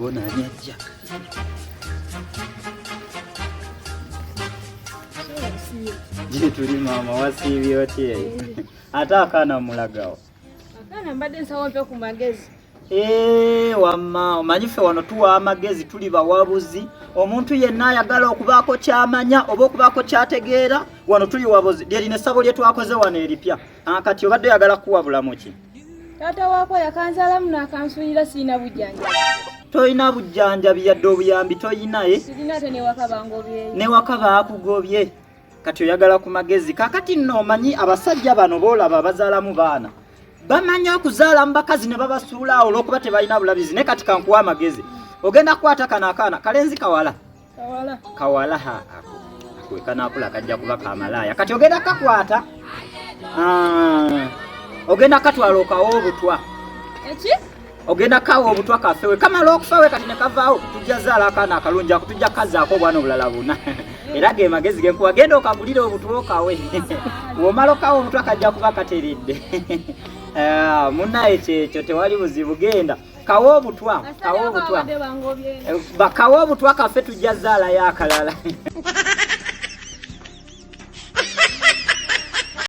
bona anyajja. Je tuli mama wasibi yote. Ata akana mulagawo. Akana mbadde nsawo mpe ku magezi. Wamma omanyife wano tuwa amagezi tuli bawabuzi. Omuntu yenna ayagala okubaako kyamanya oba okubaako kyategeera wano tuli wabuzi. Lyerine ssabo lye twakoze wano eripya. Kati obadde oyagala kuwabulamu ki? Taata waako yakanzalamu n'akansuulira sirina bujjanjabi. Toyina bujjanjabi yadde obuyambi toyina Sirina ate newaka bangobye. Newaka baakugobye. Kati oyagala ku magezi. Kakati nno omanyi abasajja bano boolaba abazaalamu baana. Bamanya okuzaala mu bakazi ne babasuula awo olw'okuba tebalina bulabizi. Ne kati kankuwa amagezi. Ogenda kukwata kano akaana kalenzi kawala. Kawala ako kanaakula kajja kuba kamalaaya. Kati ogenda kakwata. Ogenda katwala okawa obutwa. Eki? Ogenda kawa obutwa kafewe. Kamala okufawe kati ne kavaawo tujja zaala akaana akalungi ako tujja kazaako obwana obulala buna. Era ge magezi ge nkuwa genda okagulira obutwa okawe. Womala okawa obutwa kajja kuba kateredde. Munnaye kyekyo tewali buzibu genda. Kawa obutwa. Kawa obutwa. Bakawa obutwa kafe tujja zaala yakalala.